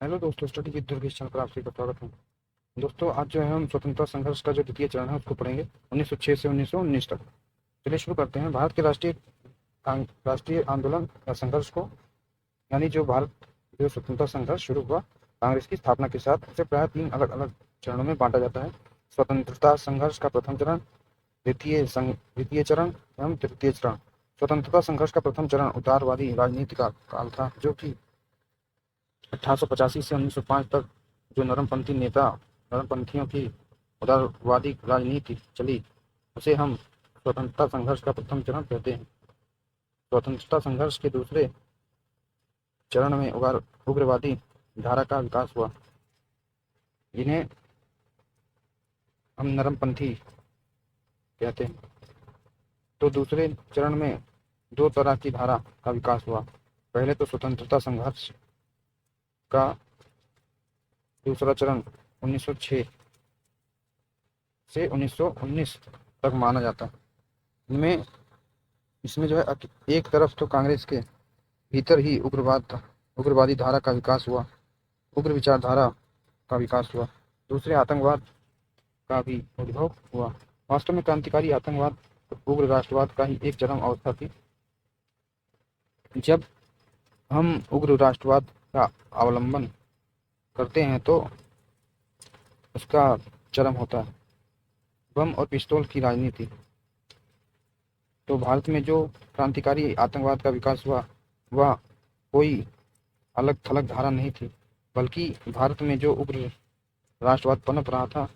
Hello दोस्तों, study with Durgesh channel पर आप सभी का स्वागत है। दोस्तों, आज जो है हम स्वतंत्रता संघर्ष का जो द्वितीय चरण है उसको पढ़ेंगे 1906 से 1919 तक। चलिए शुरू करते हैं। भारत के राष्ट्रीय आंदोलन या संघर्ष को, यानी जो स्वतंत्रता संघर्ष शुरू हुआ कांग्रेस की स्थापना के साथ, इसे प्राय 3 अलग अलग चरणों में बांटा जाता है। स्वतंत्रता संघर्ष का प्रथम चरण, द्वितीय चरण एवं तृतीय चरण। स्वतंत्रता संघर्ष का प्रथम चरण उदारवादी राजनीति का काल था, जो कि 1885 से 1905 तक जो नरमपंथियों की उदारवादी राजनीति चली, उसे हम स्वतंत्रता संघर्ष का प्रथम चरण कहते हैं। स्वतंत्रता संघर्ष के दूसरे चरण में उग्रवादी धारा का विकास हुआ, जिन्हें हम नरमपंथी कहते हैं। तो दूसरे चरण में दो तरह की धारा का विकास हुआ। पहले तो स्वतंत्रता संघर्ष का दूसरा चरण 1906 से 1919 तक माना जाता है। इसमें जो है एक तरफ तो कांग्रेस के भीतर ही उग्रवादी धारा का विकास हुआ, उग्र विचारधारा का विकास हुआ। दूसरे आतंकवाद का भी उद्भव हुआ। वास्तव में क्रांतिकारी आतंकवाद उग्र राष्ट्रवाद का ही एक चरम अवस्था थी। जब हम उग्र राष्ट्रवाद का अवलंबन करते हैं तो उसका चरम होता है बम और पिस्तौल की राजनीति। तो भारत में जो क्रांतिकारी आतंकवाद का विकास हुआ, वह कोई अलग थलग धारा नहीं थी, बल्कि भारत में जो उग्र राष्ट्रवाद पनप रहा था,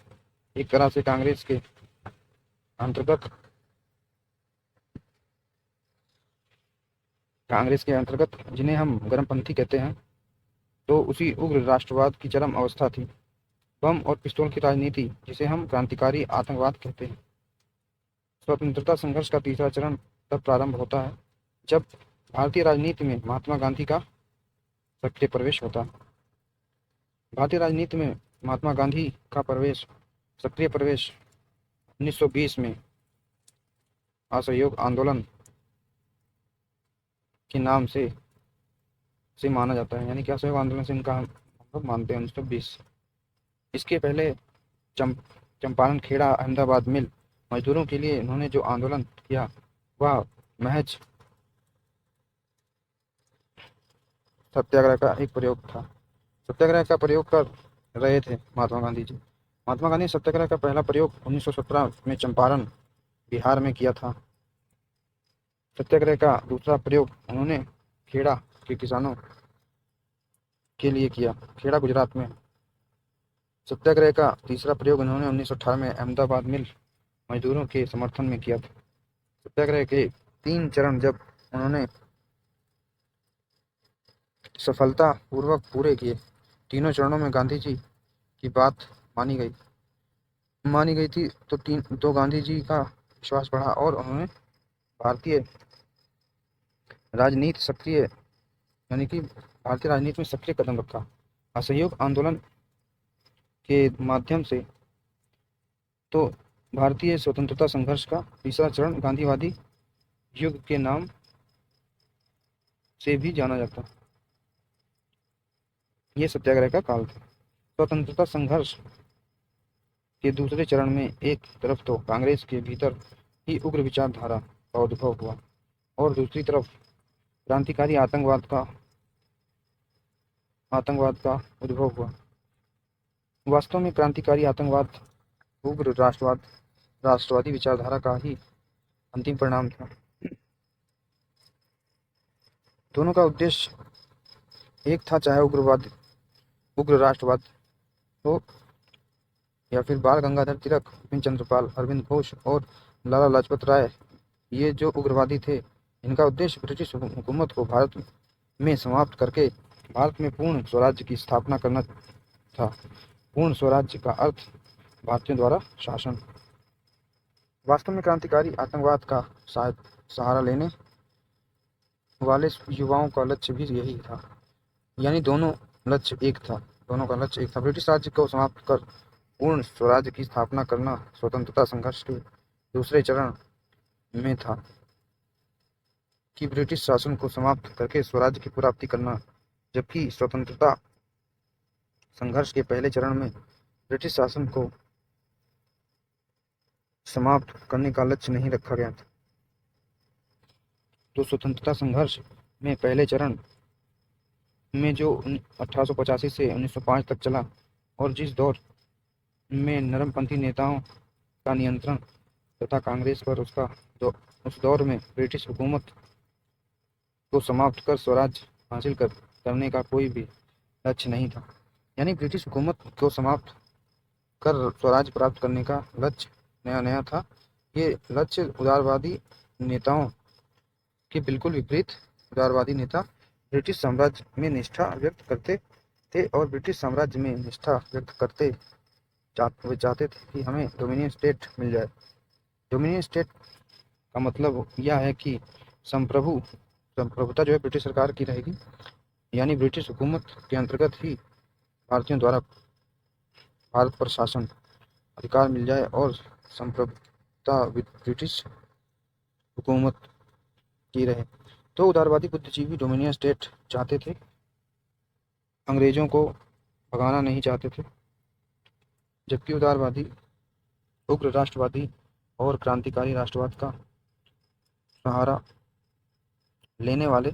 एक तरह से कांग्रेस के अंतर्गत जिन्हें हम गर्मपंथी कहते हैं, तो उसी उग्र राष्ट्रवाद की चरम अवस्था थी। बम और पिस्तौल की राजनीति, जिसे हम क्रांतिकारी आतंकवाद कहते हैं। स्वतंत्रता संघर्ष का तीसरा चरण तब प्रारंभ होता है जब भारतीय राजनीति में महात्मा गांधी का सक्रिय प्रवेश होता है। भारतीय राजनीति में महात्मा गांधी का सक्रिय प्रवेश 1920 में असहयोग आंदोलन के नाम से माना जाता है, यानी कि असहयोग आंदोलन से इनका हम लोग मानते हैं 1920। इसके पहले चंपारण, खेड़ा, अहमदाबाद मिल मजदूरों के लिए इन्होंने जो आंदोलन किया, वह महज सत्याग्रह का एक प्रयोग था। सत्याग्रह का प्रयोग कर रहे थे महात्मा गांधी जी। महात्मा गांधी ने सत्याग्रह का पहला प्रयोग 1917 में चंपारण, बिहार में किया था। सत्याग्रह का दूसरा प्रयोग उन्होंने खेड़ा के किसानों के लिए किया, खेड़ा गुजरात में। सत्याग्रह का तीसरा प्रयोग उन्होंने 1918 में अहमदाबाद मिल मजदूरों के समर्थन में किया था। सत्याग्रह के 3 चरण जब उन्होंने सफलता पूर्वक पूरे किए, तीनों चरणों में गांधी जी की बात मानी गई थी, तो गांधी जी का विश्वास बढ़ा और उन्होंने भारतीय राजनीति में सक्रिय कदम रखा। असहयोग आंदोलन के माध्यम से तो भारतीय स्वतंत्रता संघर्ष का तीसरा चरण गांधीवादी युग के नाम से भी जाना जाता। ये सत्याग्रह का काल था। स्वतंत्रता संघर्ष के दूसरे चरण में एक तरफ तो कांग्रेस के भीतर ही उग्र विचारधारा का उद्भव हुआ और दूसरी तरफ क्रांतिकारी आतंकवाद का उद्भव हुआ। वास्तव में क्रांतिकारी आतंकवाद उग्र राष्ट्रवादी विचारधारा का ही अंतिम परिणाम था। दोनों का उद्देश्य एक था, चाहे उग्र राष्ट्रवाद हो या फिर बाल गंगाधर तिलक, बिपिन चंद्रपाल, अरविंद घोष और लाला लाजपत राय। ये जो उग्रवादी थे, इनका उद्देश्य ब्रिटिश हुकूमत को भारत में समाप्त करके भारत में पूर्ण स्वराज्य की स्थापना करना था। पूर्ण स्वराज्य का अर्थ भारतीयों द्वारा शासन। वास्तव में क्रांतिकारी आतंकवाद का सहारा लेने वाले युवाओं का लक्ष्य भी यही था, यानी दोनों का लक्ष्य एक था, ब्रिटिश राज्य को समाप्त कर पूर्ण स्वराज्य की स्थापना करना। स्वतंत्रता संघर्ष के दूसरे चरण में था कि ब्रिटिश शासन को समाप्त करके स्वराज्य की प्राप्ति करना, जबकि स्वतंत्रता संघर्ष के पहले चरण में ब्रिटिश शासन को समाप्त करने का लक्ष्य नहीं रखा गया था। तो स्वतंत्रता संघर्ष में पहले चरण में जो 1885 से 1905 तक चला और जिस दौर में नरमपंथी नेताओं का नियंत्रण तथा कांग्रेस पर उस दौर में ब्रिटिश हुकूमत को समाप्त कर स्वराज हासिल करने का कोई भी लक्ष्य नहीं था। यानी ब्रिटिश हुकूमत को समाप्त कर स्वराज प्राप्त करने का लक्ष्य नया था। ये लक्ष्य उदारवादी नेताओं के बिल्कुल विपरीत। उदारवादी नेता ब्रिटिश साम्राज्य में निष्ठा व्यक्त करते थे और ब्रिटिश साम्राज्य में निष्ठा व्यक्त करते वे चाहते थे कि हमें डोमिनियन स्टेट मिल जाए। डोमिनियन स्टेट का मतलब यह है कि संप्रभुता जो है ब्रिटिश सरकार की रहेगी, यानी ब्रिटिश हुकूमत के अंतर्गत ही भारतीयों द्वारा भारत पर शासन अधिकार मिल जाए और संप्रभुता ब्रिटिश हुकूमत की रहे। तो उदारवादी बुद्धिजीवी डोमिनियन स्टेट चाहते थे, अंग्रेजों को भगाना नहीं चाहते थे, जबकि उदारवादी उग्र राष्ट्रवादी और क्रांतिकारी राष्ट्रवाद का सहारा लेने वाले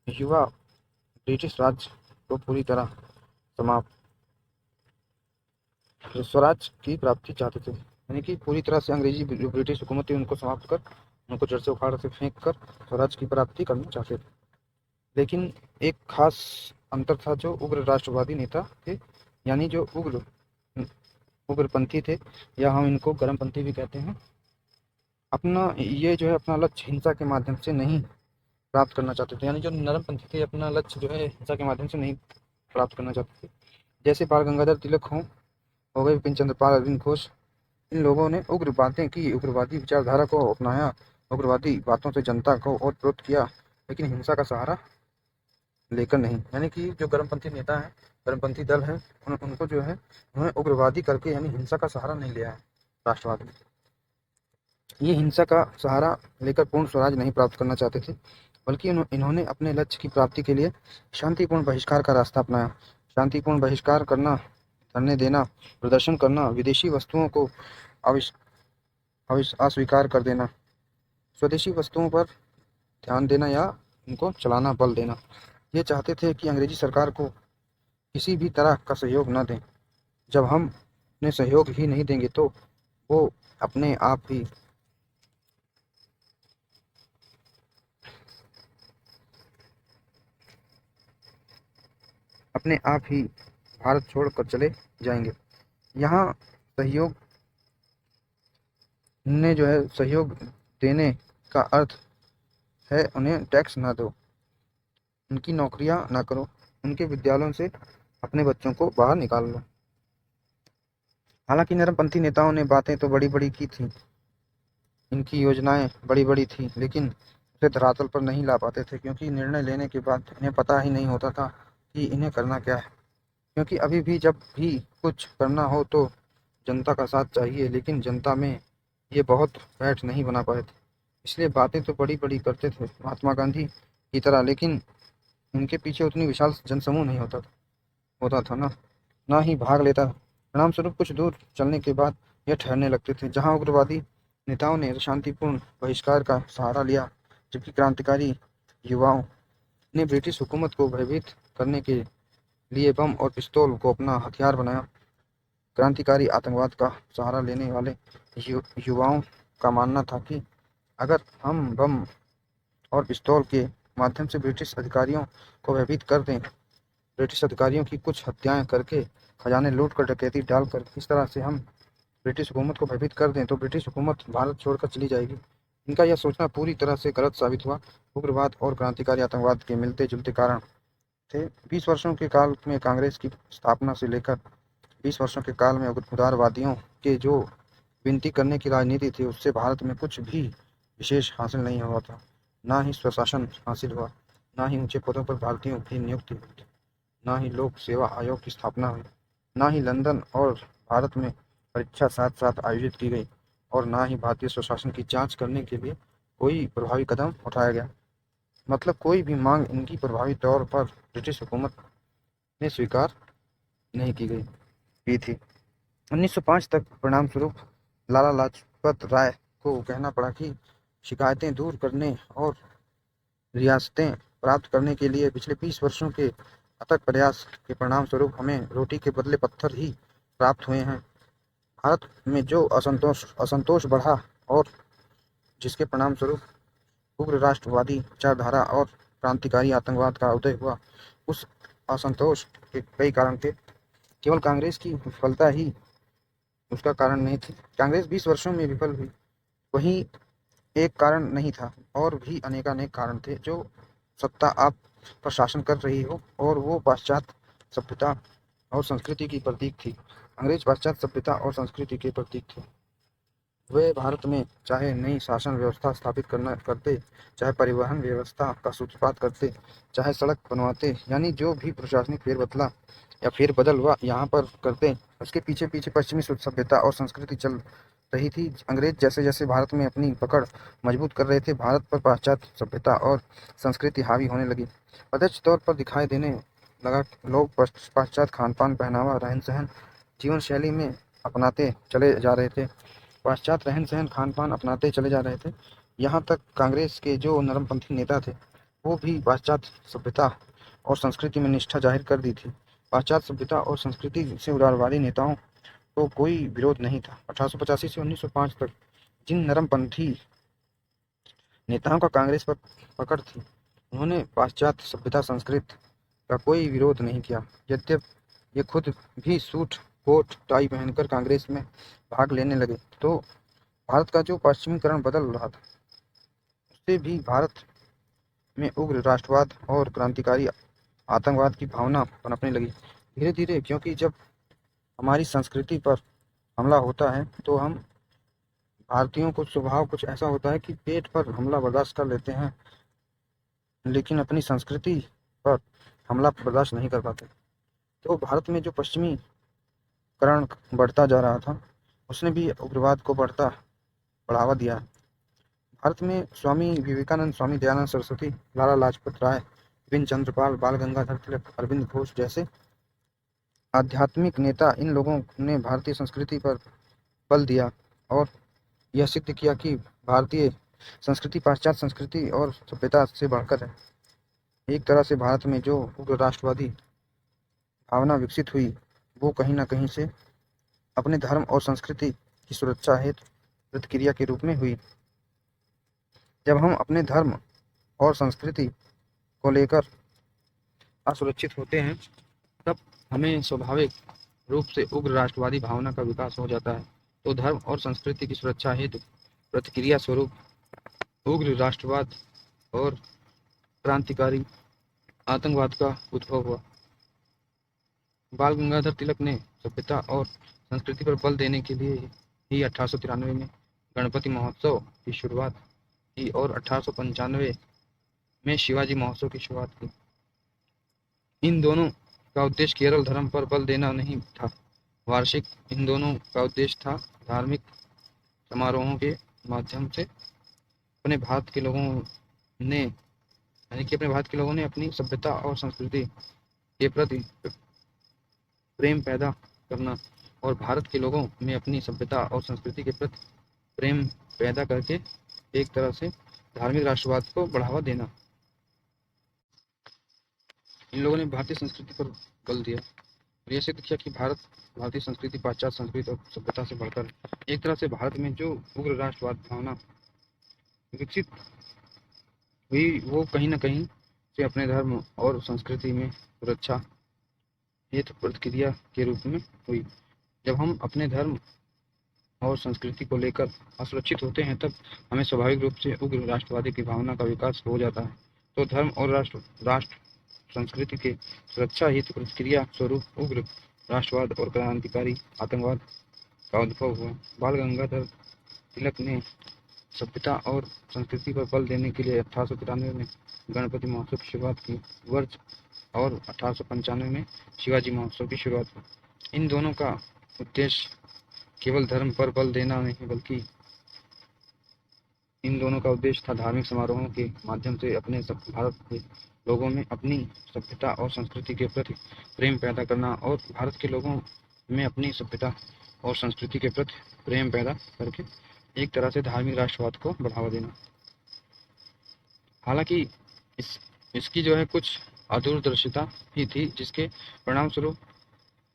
युवा ब्रिटिश राज को पूरी तरह समाप्त स्वराज की प्राप्ति चाहते थे, यानी कि पूरी तरह से अंग्रेजी जो ब्रिटिश हुकूमत थी उनको समाप्त कर, उनको जड़ से उखाड़ से फेंक कर स्वराज की प्राप्ति करना चाहते थे। लेकिन एक खास अंतर था, जो उग्र राष्ट्रवादी नेता थे, यानी जो उग्रपंथी थे, या हम इनको गर्मपंथी भी कहते हैं, ये जो है अपना लक्ष्य हिंसा के माध्यम से नहीं प्राप्त करना चाहते थे। यानी जो नरमपंथी थे अपना लक्ष्य जो है हिंसा के माध्यम से नहीं प्राप्त करना चाहते थे। जैसे बाल गंगाधर तिलक हो गए, बिपिन चंद्र पाल, अरविंद घोष, इन लोगों ने उग्र बातें की, उग्रवादी विचारधारा को अपनाया, उग्रवादी बातों से जनता को ओतप्रोत किया, लेकिन हिंसा का सहारा लेकर नहीं। यानी कि जो गर्मपंथी नेता हैं, गर्मपंथी दल हैं, उनको जो है उन्होंने उग्रवादी करके यानी हिंसा का सहारा नहीं लिया है। राष्ट्रवाद में ये हिंसा का सहारा लेकर पूर्ण स्वराज नहीं प्राप्त करना चाहते थे, बल्कि इन्होंने अपने लक्ष्य की प्राप्ति के लिए शांतिपूर्ण बहिष्कार का रास्ता अपनाया। शांतिपूर्ण बहिष्कार करना, धरने देना, प्रदर्शन करना, विदेशी वस्तुओं को अस्वीकार कर देना, स्वदेशी वस्तुओं पर ध्यान देना या उनको चलाना, बल देना। ये चाहते थे कि अंग्रेजी सरकार को किसी भी तरह का सहयोग न दें। जब हम उन्हें सहयोग ही नहीं देंगे तो वो अपने आप ही भारत छोड़कर चले जाएंगे। यहाँ सहयोग ने जो है सहयोग देने का अर्थ है उन्हें टैक्स ना दो, उनकी नौकरियां ना करो, उनके विद्यालयों से अपने बच्चों को बाहर निकाल लो। हालांकि नरमपंथी नेताओं ने बातें तो बड़ी बड़ी की थी, इनकी योजनाएं बड़ी बड़ी थी, लेकिन उसे धरातल पर नहीं ला पाते थे, क्योंकि निर्णय लेने के बाद इन्हें पता ही नहीं होता था कि इन्हें करना क्या है। क्योंकि अभी भी जब भी कुछ करना हो तो जनता का साथ चाहिए, लेकिन जनता में ये बहुत बैठ नहीं बना पाए थे। इसलिए बातें तो बड़ी बड़ी करते थे महात्मा गांधी की तरह, लेकिन इनके पीछे उतनी विशाल जनसमूह नहीं होता था ना ही भाग लेता। परिणाम स्वरूप कुछ दूर चलने के बाद यह ठहरने लगते थे। जहां उग्रवादी नेताओं ने शांतिपूर्ण बहिष्कार का सहारा लिया, जबकि क्रांतिकारी युवाओं ने ब्रिटिश हुकूमत को भयभीत करने के लिए बम और पिस्तौल को अपना हथियार बनाया। क्रांतिकारी आतंकवाद का सहारा लेने वाले युवाओं का मानना था कि अगर हम बम और पिस्तौल के माध्यम से ब्रिटिश अधिकारियों को भयभीत कर दें, ब्रिटिश अधिकारियों की कुछ हत्याएं करके, खजाने लूट कर, डकैती डालकर इस तरह से हम ब्रिटिश हुकूमत को भयभीत कर दें, तो ब्रिटिश हुकूमत भारत छोड़कर चली जाएगी। इनका यह सोचना पूरी तरह से गलत साबित हुआ। उग्रवाद और क्रांतिकारी आतंकवाद के मिलते जुलते कारण थे। 20 वर्षों के काल में कांग्रेस की स्थापना से लेकर 20 वर्षों के काल में उदारवादियों के जो विनती करने की राजनीति थी, उससे भारत में कुछ भी विशेष हासिल नहीं हुआ था। ना ही स्वशासन हासिल हुआ, ना ही ऊंचे पदों पर भारतीयों की नियुक्ति हुई, ना ही लोक सेवा आयोग की स्थापना हुई, ना ही लंदन और भारत में परीक्षा साथ साथ आयोजित की गई, और ना ही भारतीय स्वशासन की जांच करने के लिए कोई प्रभावी कदम उठाया गया। मतलब कोई भी मांग इनकी प्रभावी तौर पर ब्रिटिश हुकूमत ने स्वीकार नहीं की थी। 1905 तक परिणाम स्वरूप लाला लाजपत राय को कहना पड़ा कि शिकायतें दूर करने और रियासतें प्राप्त करने के लिए पिछले 20 वर्षों के अथक प्रयास के परिणाम स्वरूप हमें रोटी के बदले पत्थर ही प्राप्त हुए हैं। भारत में जो असंतोष बढ़ा और जिसके परिणाम स्वरूप उग्र राष्ट्रवादी विचारधारा और क्रांतिकारी आतंकवाद का उदय हुआ, उस असंतोष के कई कारण थे। केवल कांग्रेस की विफलता ही उसका कारण नहीं थी। कांग्रेस 20 वर्षों में विफल हुई, वही एक कारण नहीं था, और भी अनेकानेक कारण थे। जो सत्ता आप पर शासन कर रही हो और वो पाश्चात्य सभ्यता और संस्कृति की प्रतीक थी। अंग्रेज पाश्चात्य सभ्यता और संस्कृति के प्रतीक थे। वे भारत में चाहे नई शासन व्यवस्था स्थापित करते, चाहे परिवहन व्यवस्था का सूत्रपात करते, चाहे सड़क बनवाते, यानी जो भी प्रशासनिक फेरबदल हुआ यहाँ पर करते, उसके पीछे पीछे पश्चिमी सभ्यता और संस्कृति चल रही थी। अंग्रेज जैसे जैसे भारत में अपनी पकड़ मजबूत कर रहे थे, भारत पर पाश्चात्य सभ्यता और संस्कृति हावी होने लगी। प्रत्यक्ष तौर पर दिखाई देने लगा। लोग पाश्चात्य खानपान, पहनावा, रहन सहन, जीवन शैली में अपनाते चले जा रहे थे। पाश्चात्य रहन सहन, खान पान अपनाते चले जा रहे थे। यहाँ तक कांग्रेस के जो नरमपंथी नेता थे, वो भी पाश्चात्य सभ्यता और संस्कृति में निष्ठा जाहिर कर दी थी। पाश्चात्य सभ्यता और संस्कृति से उदारवादी नेताओं को कोई विरोध नहीं था। 1885 से 1905 तक जिन नरमपंथी नेताओं का कांग्रेस पर पकड़ थी, उन्होंने पाश्चात्य सभ्यता संस्कृति का कोई विरोध नहीं किया। यद्यपि ये खुद भी सूट कोट टाई पहनकर कांग्रेस में भाग लेने लगे, तो भारत का जो पश्चिमीकरण बदल रहा था, उससे भी भारत में उग्र राष्ट्रवाद और क्रांतिकारी आतंकवाद की भावना पनपने लगी धीरे धीरे। क्योंकि जब हमारी संस्कृति पर हमला होता है तो हम भारतीयों को स्वभाव कुछ ऐसा होता है कि पेट पर हमला बर्दाश्त कर लेते हैं, लेकिन अपनी संस्कृति पर हमला बर्दाश्त नहीं कर पाते। तो भारत में जो पश्चिमीकरण बढ़ता जा रहा था, उसने भी उग्रवाद को बढ़ावा दिया है। भारत में स्वामी विवेकानंद, स्वामी दयानंद सरस्वती, लाला लाजपत राय, बिपिन चंद्रपाल, बाल गंगाधर तिलक, अरविंद घोष जैसे आध्यात्मिक नेता, इन लोगों ने भारतीय संस्कृति पर बल दिया और यह सिद्ध किया कि भारतीय संस्कृति पाश्चात्य संस्कृति और सभ्यता से बढ़कर है। एक तरह से भारत में जो उग्र राष्ट्रवादी भावना विकसित हुई, वो कहीं न कहीं से अपने धर्म और संस्कृति की सुरक्षा हेतु प्रतिक्रिया के रूप में हुई। जब हम अपने धर्म और संस्कृति को लेकर असुरक्षित होते हैं, तब हमें स्वाभाविक रूप से उग्र राष्ट्रवादी भावना का विकास हो जाता है। तो धर्म और संस्कृति की सुरक्षा हेतु प्रतिक्रिया स्वरूप उग्र राष्ट्रवाद और क्रांतिकारी आतंकवाद का उद्भव हुआ। बाल गंगाधर तिलक ने सभ्यता और संस्कृति पर बल देने के लिए ही 1893 में गणपति महोत्सव की शुरुआत की और 1895 में शिवाजी महोत्सव की शुरुआत की। इन दोनों का उद्देश्य केवल धर्म पर बल देना नहीं था, वार्षिक इन दोनों का उद्देश्य था धार्मिक समारोहों के माध्यम से अपने भारत के लोगों ने अपनी सभ्यता और संस्कृति के प्रति प्रेम पैदा करना और भारत के लोगों में अपनी सभ्यता और संस्कृति के प्रति प्रेम पैदा करके एक तरह से धार्मिक राष्ट्रवाद को बढ़ावा देना। इन लोगों ने भारतीय संस्कृति पर बल दिया और यह सिद्ध किया कि भारतीय संस्कृति पाश्चात्य संस्कृति और सभ्यता से बढ़कर एक तरह से भारत में जो उग्र राष्ट्रवाद भावना विकसित हुई, वो कहीं न कहीं से अपने धर्म और संस्कृति में सुरक्षा हेतु प्रतिक्रिया के रूप में हुई। जब हम अपने धर्म और संस्कृति को लेकर असुरक्षित होते हैं, तब हमें स्वाभाविक रूप से उग्र राष्ट्रवादी की भावना का विकास हो जाता है। तो धर्म और राष्ट्र संस्कृति के सुरक्षा हेतु प्रतिक्रिया स्वरूप उग्र राष्ट्रवाद और क्रांतिकारी आतंकवाद का उद्भव हुआ। बाल गंगाधर तिलक ने सभ्यता और संस्कृति पर बल देने के लिए 1893 में गणपति महोत्सव की शुरुआत की वर्ष और 1895 में शिवाजी महोत्सव की शुरुआत हुई। इन दोनों का उद्देश्य केवल धर्म पर बल देना नहीं, बल्कि इन दोनों का उद्देश्य था धार्मिक समारोहों के माध्यम से अपने भारत के लोगों में अपनी सभ्यता और संस्कृति के प्रति प्रेम पैदा करना और भारत के लोगों में अपनी सभ्यता और संस्कृति के प्रति प्रेम पैदा करके एक तरह से धार्मिक राष्ट्रवाद को बढ़ावा देना। हालांकि इसकी जो है कुछ अदूरदर्शिता ही थी, जिसके परिणाम स्वरूप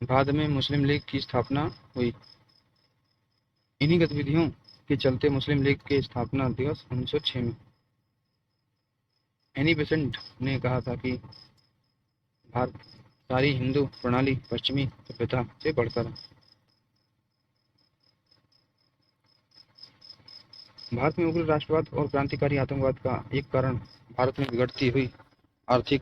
बाद में मुस्लिम लीग की स्थापना हुई। इन्हीं गतिविधियों के चलते मुस्लिम लीग के स्थापना दिवस 1906 में एनी बेसेंट ने कहा था कि भारत सारी हिंदू प्रणाली पश्चिमी सभ्यता से बढ़कर है। भारत में उग्र राष्ट्रवाद और क्रांतिकारी आतंकवाद का एक कारण भारत में बिगड़ती हुई आर्थिक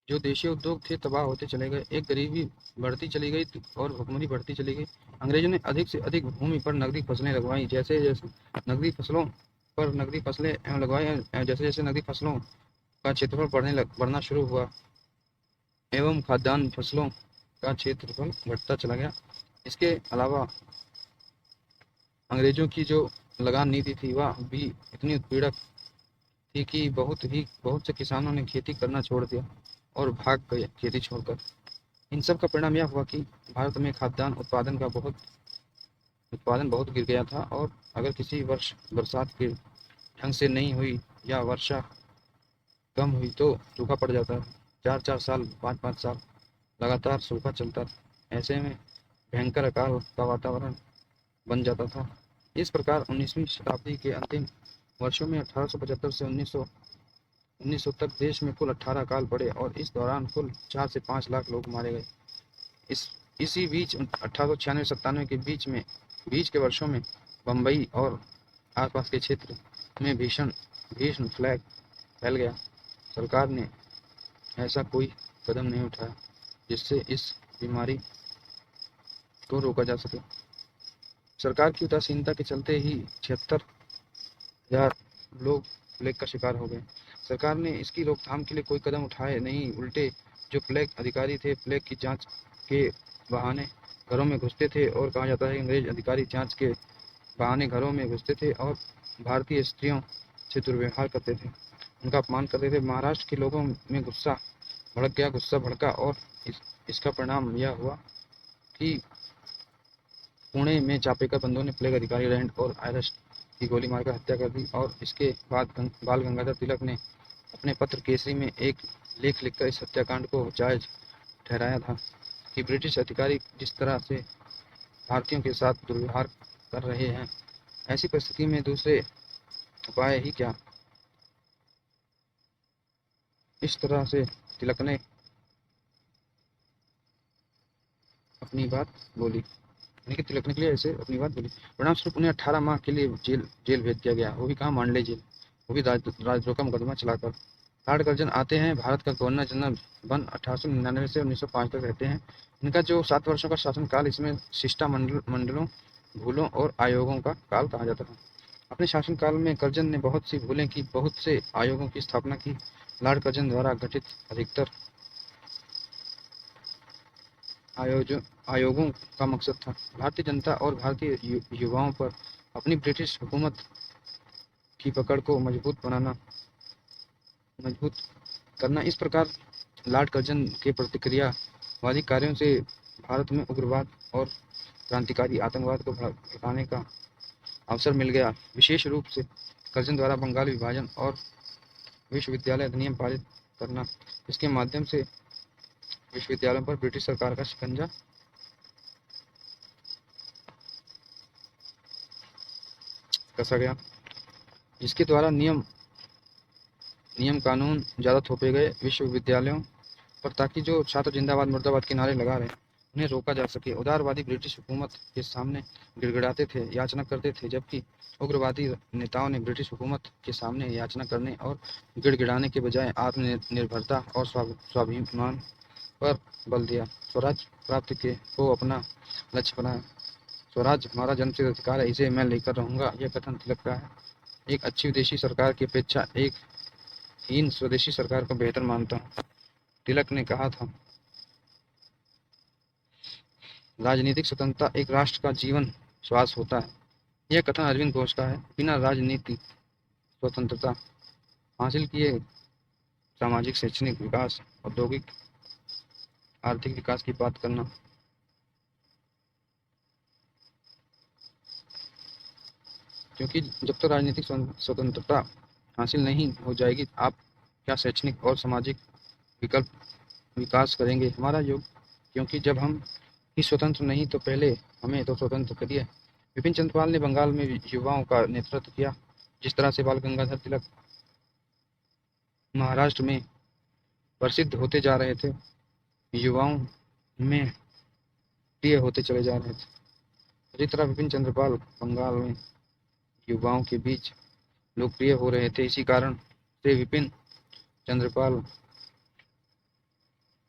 जो देशीय उद्योग थे तबाह होते चले गए, एक गरीबी बढ़ती चली गई और भुखमरी बढ़ती चली गई। अंग्रेजों ने अधिक से अधिक भूमि पर नकदी फसलें लगवाई, जैसे जैसे नकदी फसलों लगवाई, जैसे जैसे नकदी फसलों का क्षेत्रफल बढ़ना शुरू हुआ एवं खाद्यान्न फसलों का क्षेत्रफल घटता चला गया। इसके अलावा अंग्रेजों की जो लगान नीति थी वह भी इतनी उत्पीड़क थी कि बहुत से किसानों ने खेती करना छोड़ दिया और भाग गए खेती छोड़कर। इन सब का परिणाम यह हुआ कि भारत में खाद्यान्न उत्पादन बहुत गिर गया था और अगर किसी वर्ष बरसात के ढंग से नहीं हुई या वर्षा कम हुई तो सूखा पड़ जाता है। 4-4 साल 5-5 साल लगातार सूखा चलता था। ऐसे में भयंकर अकाल का वातावरण बन जाता था। इस प्रकार 19वीं शताब्दी के अंतिम वर्षों में 1875 से 1900 तक देश में कुल 18 अकाल पड़े और इस दौरान कुल 4 से 5 लाख लोग मारे गए। इसी बीच 1896-97 के बीच के वर्षों में बम्बई और आसपास के क्षेत्र में भीषण प्लेग फैल गया। सरकार ने ऐसा कोई कदम नहीं उठाया जिससे इस बीमारी को रोका जा सके। सरकार की उदासीनता के चलते ही 76,000 लोग प्लेग का शिकार हो गए। सरकार ने इसकी रोकथाम के लिए कोई कदम उठाए नहीं, उल्टे जो प्लेग अधिकारी थे प्लेग की जांच के बहाने घरों में घुसते थे और कहा जाता है कि अंग्रेज अधिकारी जांच के बहाने घरों में घुसते थे और भारतीय स्त्रियों से दुर्व्यवहार करते थे, उनका अपमान करते थे। महाराष्ट्र के लोगों में गुस्सा भड़का और इसका परिणाम यह हुआ कि पुणे में चापेकर बंधुओं ने प्लेग अधिकारी रैंड और आयरस की गोली मारकर हत्या कर दी और इसके बाद बाल गंगाधर तिलक ने अपने पत्र केसरी में एक लेख लिखकर इस हत्याकांड को जायज ठहराया था कि ब्रिटिश अधिकारी जिस तरह से भारतीयों के साथ दुर्व्यवहार कर रहे हैं, ऐसी परिस्थिति में दूसरे उपाय ही क्या। इस तरह से तिलक ने अपनी बात बोली, यानी कि तिलक ने ऐसे अपनी बात बोली। परिणाम स्वरूप उन्हें 18 माह के लिए जेल भेज दिया गया, वो भी कहाँ, मांडले जेल, वो भी राजद्रोह का मुकदमा चलाकर। लॉर्ड कर्जन आते हैं, भारत का गवर्नर जनरल बन 1899 से 1905 तक रहते हैं। इनका जो 7 वर्षों का शासनकाल, इसमें शिष्टामंडलों, भूलों और आयोगों का काल कहा जाता था। अपने शासनकाल में कर्जन ने बहुत सी भूलें की, बहुत से आयोगों की स्थापना की। लॉर्ड कर्जन द्वारा गठित अधिकतर आयोगों का मकसद था भारतीय जनता और भारतीय युवाओं पर अपनी ब्रिटिश हुकूमत की पकड़ को मजबूत करना। इस प्रकार लॉर्ड कर्जन के प्रतिक्रियावादी कार्यों से भारत में उग्रवाद और क्रांतिकारी आतंकवाद को भड़काने का अवसर मिल गया। विशेष रूप से कर्जन द्वारा बंगाल विभाजन और विश्वविद्यालय अधिनियम पारित करना, इसके माध्यम से विश्वविद्यालयों पर ब्रिटिश सरकार का शिकंजा कसा गया, जिसके द्वारा नियम कानून ज़्यादा थोपे गए विश्वविद्यालयों पर, ताकि जो छात्र जिंदाबाद मुर्दाबाद के नारे लगा रहे हैं उन्हें रोका जा सके। उदारवादी ब्रिटिश हुकूमत के सामने गिड़गिड़ाते थे, याचना करते थे, जबकि उग्रवादी नेताओं ने ब्रिटिश हुकूमत के सामने याचना करने और गिड़गिड़ाने के बजाय आत्मनिर्भरता और स्वाभिमान पर बल दिया। स्वराज प्राप्ति को अपना लक्ष्य बनाया। स्वराज हमारा जन्मसिद्ध अधिकार है, इसे मैं लेकर रहूंगा, यह कथन तिलक का है। एक अच्छी विदेशी सरकार की अपेक्षा एक हीन स्वदेशी सरकार को बेहतर मानता हूँ, तिलक ने कहा था। राजनीतिक स्वतंत्रता एक राष्ट्र का जीवन श्वास होता है। यह कथन अरविंद घोष का है। बिना राजनीतिक स्वतंत्रता हासिल किए सामाजिक, शैक्षणिक विकास, औद्योगिक, आर्थिक विकास की बात करना क्योंकि जब तक राजनीतिक स्वतंत्रता हासिल नहीं हो जाएगी, आप क्या शैक्षणिक और सामाजिक विकल्प विकास करेंगे हमारा योग। क्योंकि जब हम ही स्वतंत्र नहीं तो पहले हमें तो स्वतंत्र करिए। विपिन चंद्र पाल ने बंगाल में युवाओं का नेतृत्व किया। जिस तरह से बाल गंगाधर तिलक महाराष्ट्र में प्रसिद्ध होते जा रहे थे, युवाओं में प्रिय होते चले जा रहे थे, इसी तरह विपिन चंद्र पाल बंगाल में युवाओं के बीच लोकप्रिय हो रहे थे। इसी कारण से विपिन चंद्रपाल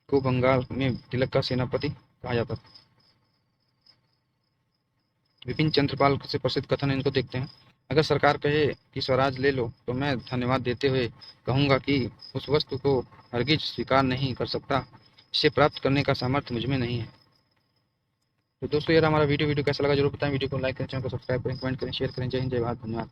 को बंगाल में तिलक का सेनापति कहा जाता था। विपिन चंद्रपाल से प्रसिद्ध कथन इनको देखते हैं। अगर सरकार कहे कि स्वराज ले लो तो मैं धन्यवाद देते हुए कहूँगा कि उस वस्तु को हरगिज स्वीकार नहीं कर सकता। इसे प्राप्त करने का सामर्थ्य मुझ में नहीं है। तो दोस्तों, यार हमारा वीडियो कैसा लगा जरूर बताएं। वीडियो को लाइक करें, चैनल को सब्सक्राइब करें, कमेंट करें, शेयर करें। जय हिंद, जय भारत, धन्यवाद।